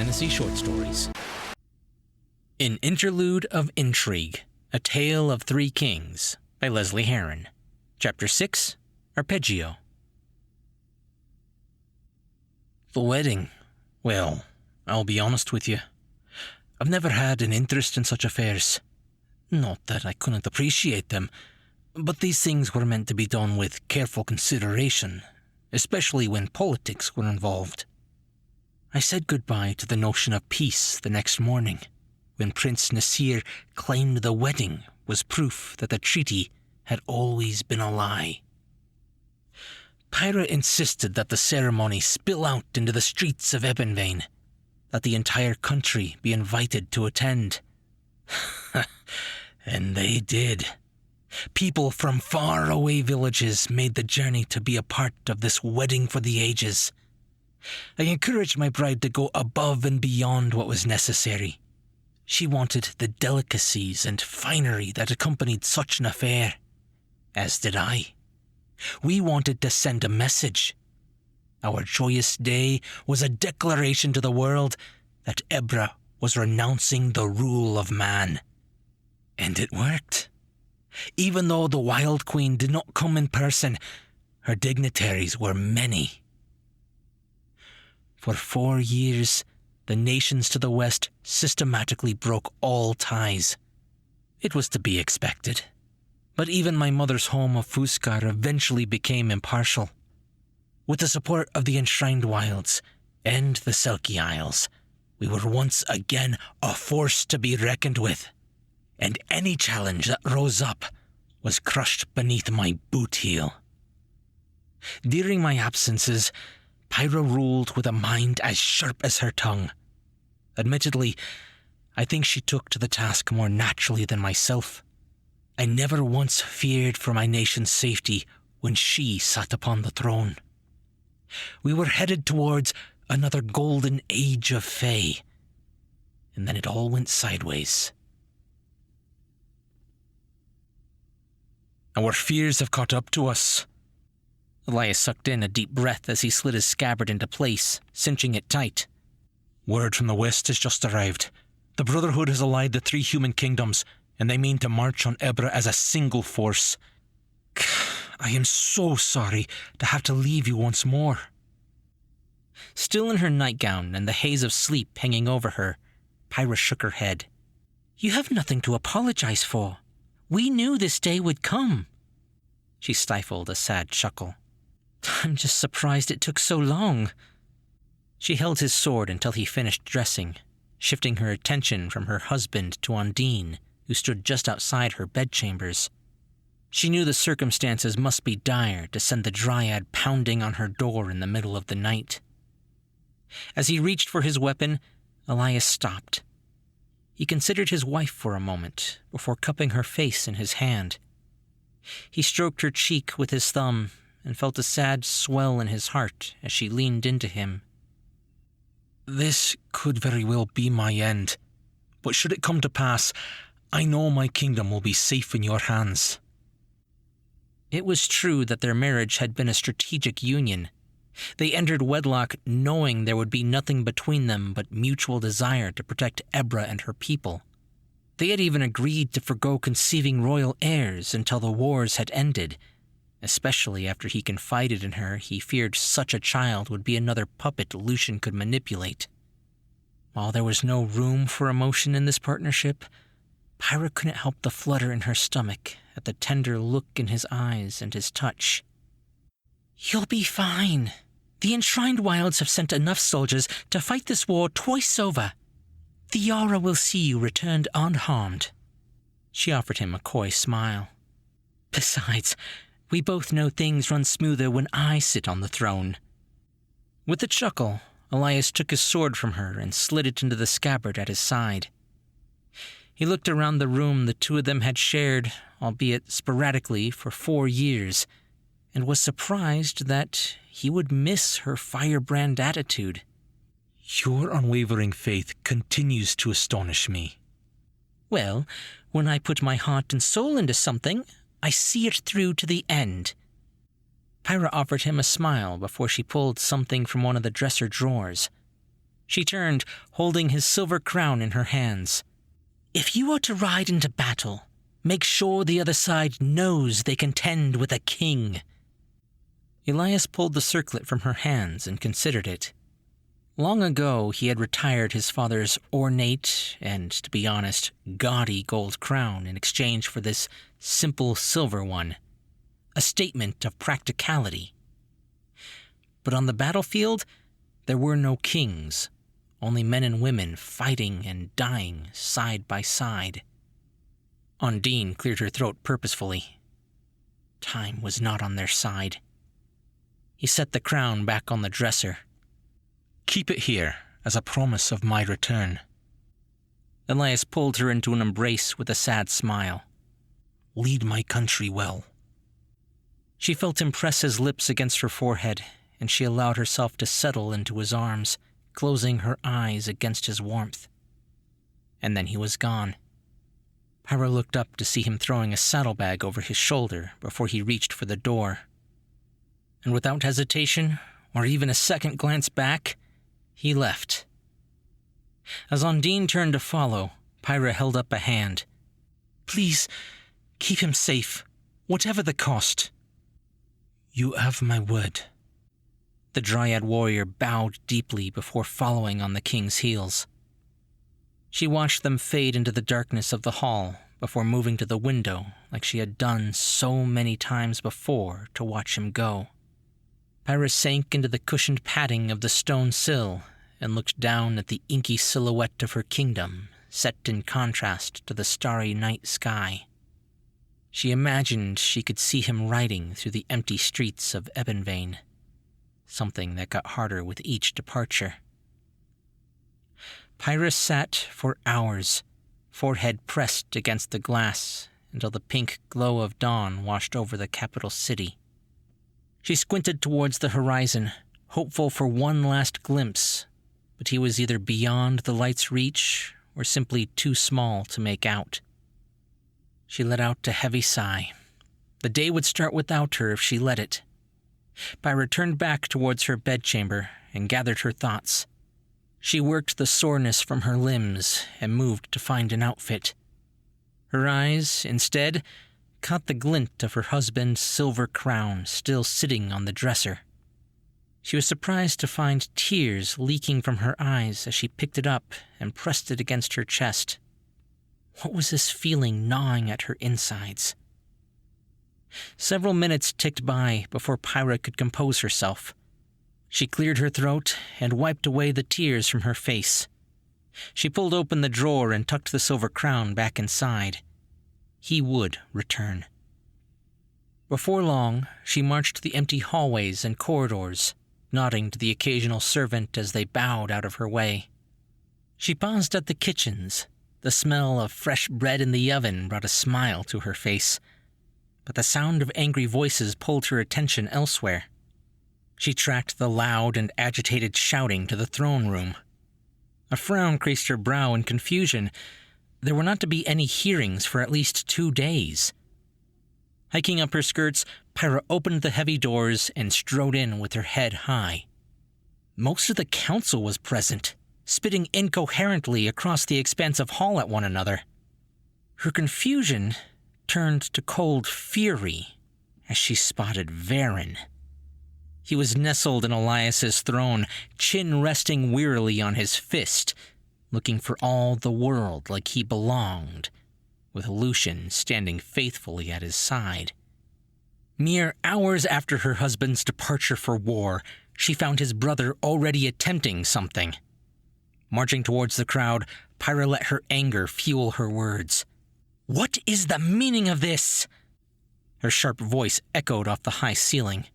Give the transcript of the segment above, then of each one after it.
fantasy short stories. An Interlude of Intrigue, A Tale of Three Kings by Lesley Herron. Chapter 6, Arpeggio. The wedding. Well, I'll be honest with you. I've never had an interest in such affairs. Not that I couldn't appreciate them, but these things were meant to be done with careful consideration, especially when politics were involved. I said goodbye to the notion of peace the next morning, when Prince Nasir claimed the wedding was proof that the treaty had always been a lie. Pyra insisted that the ceremony spill out into the streets of Ebonvain, that the entire country be invited to attend. And they did. People from far-away villages made the journey to be a part of this wedding for the ages. I encouraged my bride to go above and beyond what was necessary. She wanted the delicacies and finery that accompanied such an affair, as did I. We wanted to send a message. Our joyous day was a declaration to the world that Ebra was renouncing the rule of man. And it worked. Even though the Wild Queen did not come in person, her dignitaries were many. For 4 years, the nations to the west systematically broke all ties. It was to be expected. But even my mother's home of Fuscar eventually became impartial. With the support of the Enshrined Wilds and the Selkie Isles, we were once again a force to be reckoned with, and any challenge that rose up was crushed beneath my boot heel. During my absences, Pyra ruled with a mind as sharp as her tongue. Admittedly, I think she took to the task more naturally than myself. I never once feared for my nation's safety when she sat upon the throne. We were headed towards another golden age of Fae, and then it all went sideways. Our fears have caught up to us. Elias sucked in a deep breath as he slid his scabbard into place, cinching it tight. Word from the west has just arrived. The Brotherhood has allied the 3 human kingdoms, and they mean to march on Ebra as a single force. I am so sorry to have to leave you once more. Still in her nightgown and the haze of sleep hanging over her, Pyra shook her head. You have nothing to apologize for. We knew this day would come. She stifled a sad chuckle. I'm just surprised it took so long. She held his sword until he finished dressing, shifting her attention from her husband to Undine, who stood just outside her bedchambers. She knew the circumstances must be dire to send the Dryad pounding on her door in the middle of the night. As he reached for his weapon, Elias stopped. He considered his wife for a moment before cupping her face in his hand. He stroked her cheek with his thumb and felt a sad swell in his heart as she leaned into him. This could very well be my end, but should it come to pass, I know my kingdom will be safe in your hands. It was true that their marriage had been a strategic union. They entered wedlock knowing there would be nothing between them but mutual desire to protect Ebra and her people. They had even agreed to forgo conceiving royal heirs until the wars had ended, especially after he confided in her he feared such a child would be another puppet Lucian could manipulate. While there was no room for emotion in this partnership, Pyra couldn't help the flutter in her stomach at the tender look in his eyes and his touch. You'll be fine. The Enshrined Wilds have sent enough soldiers to fight this war twice over. The Yara will see you returned unharmed. She offered him a coy smile. Besides, we both know things run smoother when I sit on the throne. With a chuckle, Elias took his sword from her and slid it into the scabbard at his side. He looked around the room the two of them had shared, albeit sporadically, for 4 years, and was surprised that he would miss her firebrand attitude. Your unwavering faith continues to astonish me. Well, when I put my heart and soul into something, I see it through to the end. Pyra offered him a smile before she pulled something from one of the dresser drawers. She turned, holding his silver crown in her hands. "If you are to ride into battle, make sure the other side knows they contend with a king." Elias pulled the circlet from her hands and considered it. Long ago, he had retired his father's ornate and, to be honest, gaudy gold crown in exchange for this simple silver one, a statement of practicality. But on the battlefield, there were no kings, only men and women fighting and dying side by side. Undine cleared her throat purposefully. Time was not on their side. He set the crown back on the dresser. "Keep it here, as a promise of my return." Elias pulled her into an embrace with a sad smile. "Lead my country well." She felt him press his lips against her forehead, and she allowed herself to settle into his arms, closing her eyes against his warmth. And then he was gone. Pyra looked up to see him throwing a saddlebag over his shoulder before he reached for the door. And without hesitation, or even a second glance back, he left. As Undine turned to follow, Pyra held up a hand. "Please, keep him safe, whatever the cost." "You have my word." The Dryad warrior bowed deeply before following on the king's heels. She watched them fade into the darkness of the hall before moving to the window like she had done so many times before to watch him go. Pyra sank into the cushioned padding of the stone sill and looked down at the inky silhouette of her kingdom, set in contrast to the starry night sky. She imagined she could see him riding through the empty streets of Ebonvain, something that got harder with each departure. Pyra sat for hours, forehead pressed against the glass until the pink glow of dawn washed over the capital city. She squinted towards the horizon, hopeful for one last glimpse, but he was either beyond the light's reach or simply too small to make out. She let out a heavy sigh. The day would start without her if she let it. Pyra turned back towards her bedchamber and gathered her thoughts. She worked the soreness from her limbs and moved to find an outfit. Her eyes, instead, caught the glint of her husband's silver crown still sitting on the dresser. She was surprised to find tears leaking from her eyes as she picked it up and pressed it against her chest. What was this feeling gnawing at her insides? Several minutes ticked by before Pyra could compose herself. She cleared her throat and wiped away the tears from her face. She pulled open the drawer and tucked the silver crown back inside. He would return. Before long, she marched the empty hallways and corridors, nodding to the occasional servant as they bowed out of her way. She paused at the kitchens. The smell of fresh bread in the oven brought a smile to her face, but the sound of angry voices pulled her attention elsewhere. She tracked the loud and agitated shouting to the throne room. A frown creased her brow in confusion. There were not to be any hearings for at least 2 days. Hiking up her skirts, Pyra opened the heavy doors and strode in with her head high. Most of the council was present, spitting incoherently across the expansive hall at one another. Her confusion turned to cold fury as she spotted Varen. He was nestled in Elias's throne, chin resting wearily on his fist, looking for all the world like he belonged, with Lucian standing faithfully at his side. Mere hours after her husband's departure for war, she found his brother already attempting something. Marching towards the crowd, Pyra let her anger fuel her words. "What is the meaning of this?" Her sharp voice echoed off the high ceiling.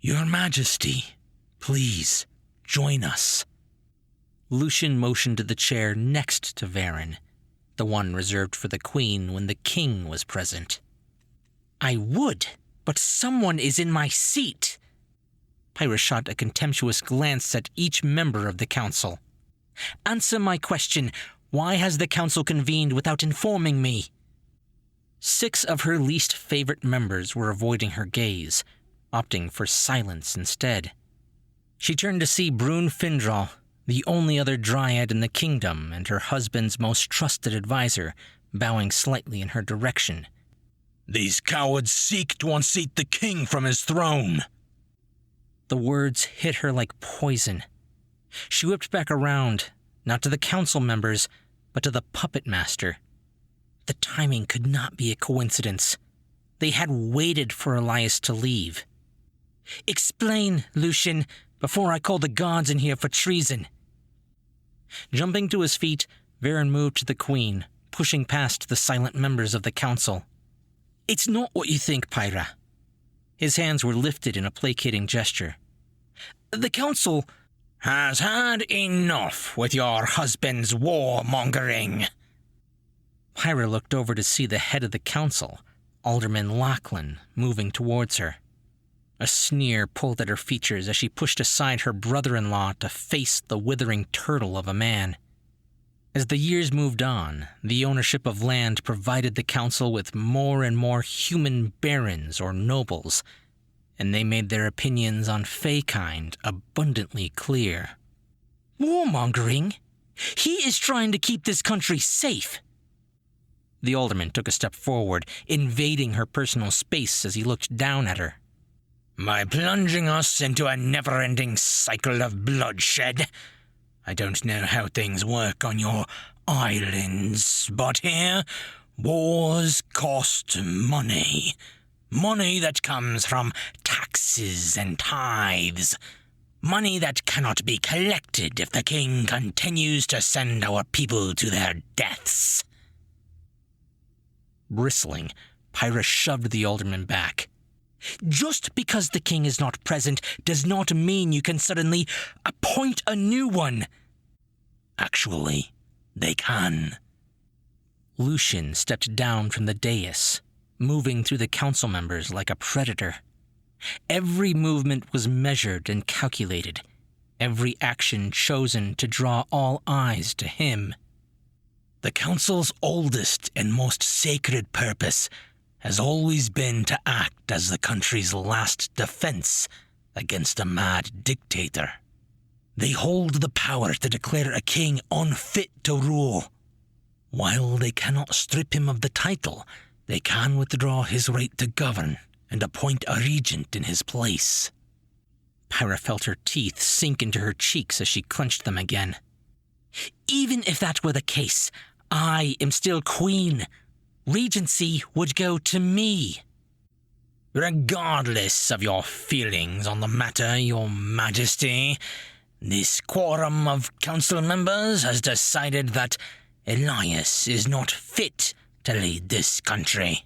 "Your Majesty, please, join us." Lucian motioned to the chair next to Varen, the one reserved for the Queen when the King was present. "I would, but someone is in my seat." Pyra shot a contemptuous glance at each member of the council. "Answer my question. Why has the council convened without informing me?" 6 of her least favorite members were avoiding her gaze, opting for silence instead. She turned to see Brún Findraw, the only other dryad in the kingdom and her husband's most trusted advisor, bowing slightly in her direction. "These cowards seek to unseat the king from his throne." The words hit her like poison. She whipped back around, not to the council members, but to the puppet master. The timing could not be a coincidence. They had waited for Elias to leave. "Explain, Lucian, before I call the gods in here for treason." Jumping to his feet, Verin moved to the queen, pushing past the silent members of the council. "It's not what you think, Pyra." His hands were lifted in a placating gesture. "The council has had enough with your husband's warmongering." Pyra looked over to see the head of the council, Alderman Lachlan, moving towards her. A sneer pulled at her features as she pushed aside her brother-in-law to face the withering turtle of a man. As the years moved on, the ownership of land provided the council with more and more human barons or nobles, and they made their opinions on Feykind abundantly clear. "Warmongering? He is trying to keep this country safe." The alderman took a step forward, invading her personal space as he looked down at her. "By plunging us into a never-ending cycle of bloodshed. I don't know how things work on your islands, but here, wars cost money. Money that comes from taxes and tithes. Money that cannot be collected if the king continues to send our people to their deaths." Bristling, Pyra shoved the alderman back. "Just because the king is not present does not mean you can suddenly appoint a new one." "Actually, they can." Lucian stepped down from the dais, moving through the council members like a predator. Every movement was measured and calculated, every action chosen to draw all eyes to him. "The council's oldest and most sacred purpose has always been to act as the country's last defense against a mad dictator. They hold the power to declare a king unfit to rule. While they cannot strip him of the title, they can withdraw his right to govern and appoint a regent in his place." Pyra felt her teeth sink into her cheeks as she clenched them again. "Even if that were the case, I am still queen. Regency would go to me." "Regardless of your feelings on the matter, your majesty, this quorum of council members has decided that Elias is not fit to lead this country,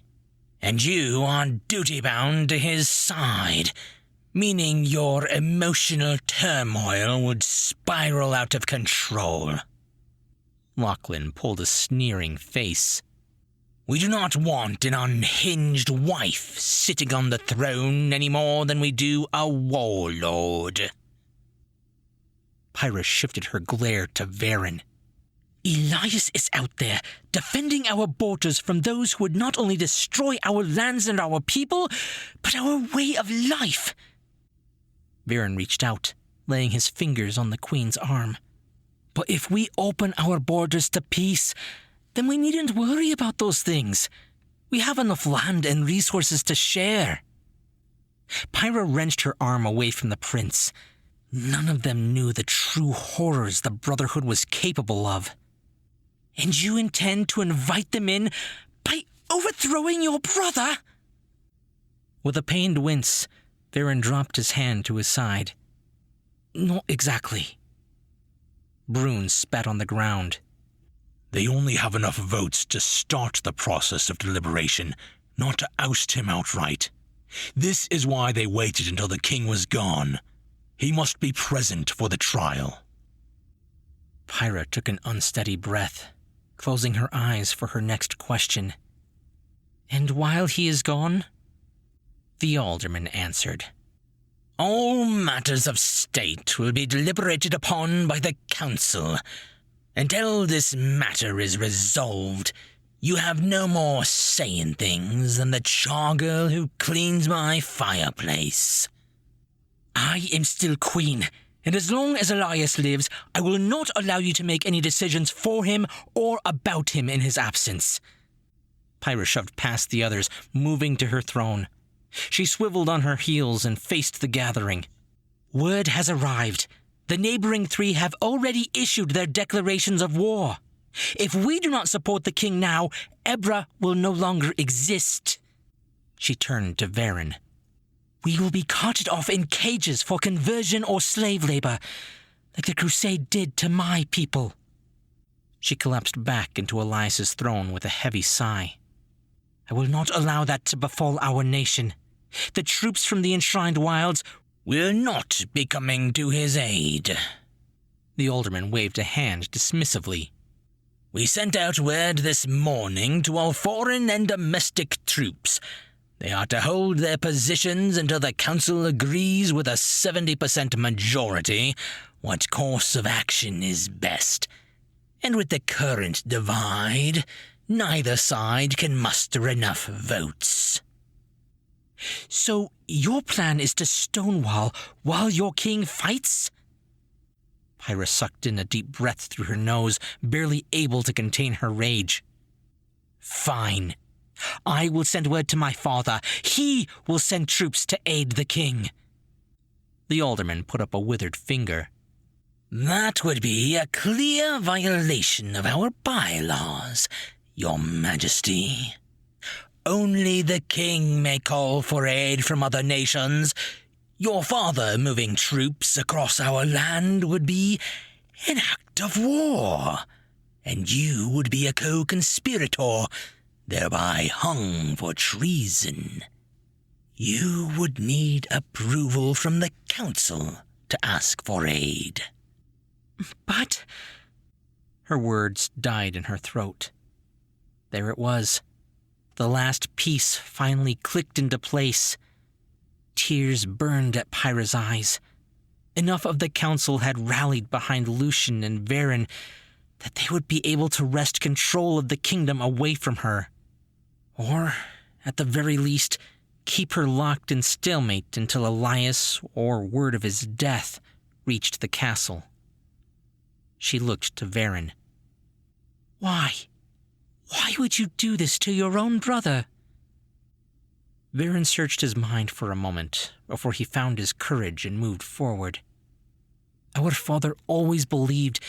and you are duty-bound to his side, meaning your emotional turmoil would spiral out of control." Lachlan pulled a sneering face. "We do not want an unhinged wife sitting on the throne any more than we do a warlord." Pyra shifted her glare to Verin. "Elias is out there, defending our borders from those who would not only destroy our lands and our people, but our way of life." Verin reached out, laying his fingers on the queen's arm. "But if we open our borders to peace, then we needn't worry about those things. We have enough land and resources to share." Pyra wrenched her arm away from the prince. None of them knew the true horrors the Brotherhood was capable of. "And you intend to invite them in by overthrowing your brother?" With a pained wince, Verin dropped his hand to his side. "Not exactly." Brune spat on the ground. "They only have enough votes to start the process of deliberation, not to oust him outright. This is why they waited until the king was gone. He must be present for the trial." Pyra took an unsteady breath, closing her eyes for her next question. "And while he is gone?" The alderman answered. "All matters of state will be deliberated upon by the council. Until this matter is resolved, you have no more say in things than the chargirl who cleans my fireplace." "I am still queen, And as long as Elias lives, I will not allow you to make any decisions for him or about him in his absence." Pyra shoved past the others, moving to her throne. She swiveled on her heels and faced the gathering. "Word has arrived. The neighboring three have already issued their declarations of war. If we do not support the king now, Ebra will no longer exist." She turned to Varen. "We will be carted off in cages for conversion or slave labor, like the crusade did to my people." She collapsed back into Elias's throne with a heavy sigh. "I will not allow that to befall our nation. The troops from the Enshrined Wilds will not be coming to his aid." The alderman waved a hand dismissively. "We sent out word this morning to all foreign and domestic troops. They are to hold their positions until the council agrees with a 70% majority what course of action is best. And with the current divide, neither side can muster enough votes." "So your plan is to stonewall while your king fights?" Pyra sucked in a deep breath through her nose, barely able to contain her rage. "Fine. I will send word to my father. He will send troops to aid the king." The alderman put up a withered finger. "That would be a clear violation of our bylaws, Your Majesty. Only the king may call for aid from other nations. Your father moving troops across our land would be an act of war, and you would be a co-conspirator, thereby hung for treason. You would need approval from the council to ask for aid." "But—" Her words died in her throat. There it was. The last piece finally clicked into place. Tears burned at Pyra's eyes. Enough of the council had rallied behind Lucian and Varen that they would be able to wrest control of the kingdom away from her. Or, at the very least, keep her locked in stalemate until Elias, or word of his death, reached the castle. She looked to Varen. "Why? Why would you do this to your own brother?" Varen searched his mind for a moment before he found his courage and moved forward. Our father always believed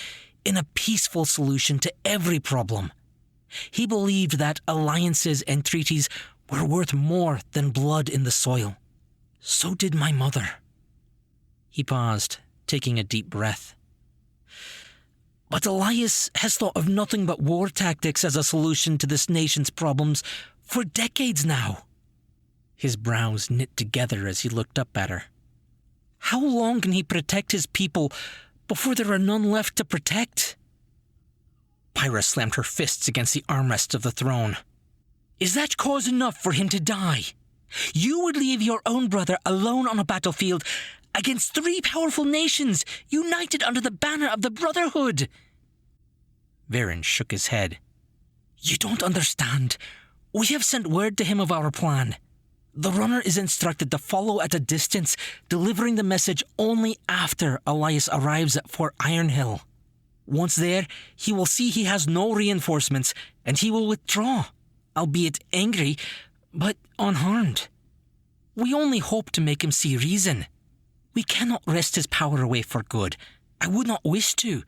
in a peaceful solution to every problem. He believed that alliances and treaties were worth more than blood in the soil. So did my mother. He paused, taking a deep breath. But Elias has thought of nothing but war tactics as a solution to this nation's problems for decades now. His brows knit together as he looked up at her. How long can he protect his people before there are none left to protect? Pyra slammed her fists against the armrests of the throne. "Is that cause enough for him to die? You would leave your own brother alone on a battlefield against 3 powerful nations united under the banner of the Brotherhood." Varen shook his head. "You don't understand. We have sent word to him of our plan. The runner is instructed to follow at a distance, delivering the message only after Elias arrives at Fort Ironhill. Once there, he will see he has no reinforcements, and he will withdraw, albeit angry, but unharmed. We only hope to make him see reason. We cannot wrest his power away for good. I would not wish to.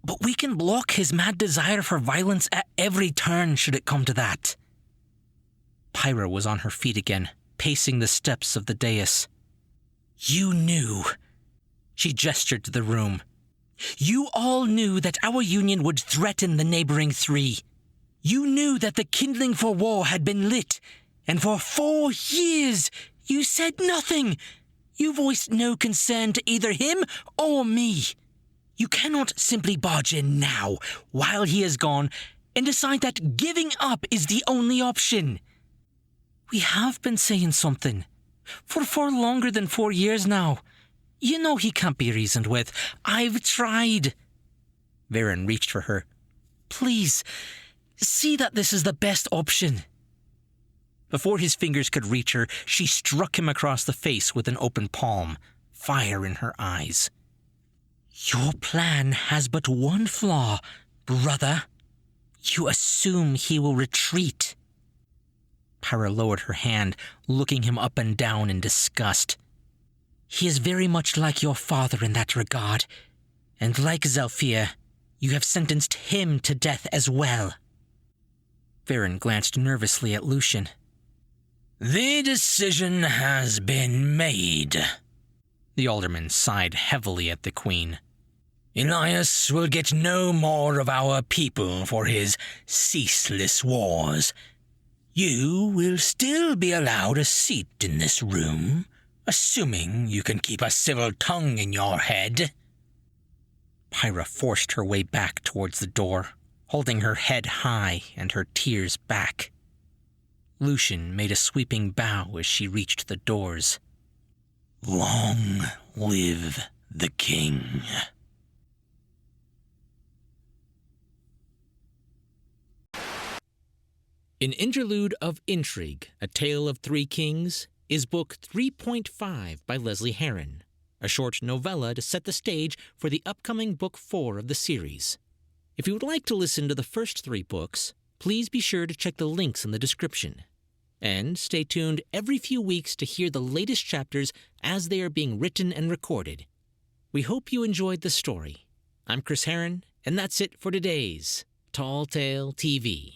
But we can block his mad desire for violence at every turn should it come to that." Pyra was on her feet again, pacing the steps of the dais. "You knew." She gestured to the room. "You all knew that our union would threaten the neighboring 3. You knew that the kindling for war had been lit, and for 4 years you said nothing. You voiced no concern to either him or me. You cannot simply barge in now, while he is gone, and decide that giving up is the only option. We have been saying something for far longer than 4 years now. You know he can't be reasoned with. I've tried." Varen reached for her. "Please, see that this is the best option." Before his fingers could reach her, she struck him across the face with an open palm, fire in her eyes. Your plan has but one flaw, brother. You assume he will retreat. Pyra lowered her hand, looking him up and down in disgust. He is very much like your father in that regard, and like Zelfir, you have sentenced him to death as well. Herron glanced nervously at Lucian. The decision has been made. The alderman sighed heavily at the Queen. Elias will get no more of our people for his ceaseless wars. You will still be allowed a seat in this room, assuming you can keep a civil tongue in your head. Pyra forced her way back towards the door, holding her head high and her tears back. Lucian made a sweeping bow as she reached the doors. Long live the king. An Interlude of Intrigue, A Tale of Three Kings, is book 3.5 by Lesley Herron, a short novella to set the stage for the upcoming book 4 of the series. If you would like to listen to the first 3 books, please be sure to check the links in the description. And stay tuned every few weeks to hear the latest chapters as they are being written and recorded. We hope you enjoyed the story. I'm Chris Herron, and that's it for today's Tall Tale TV.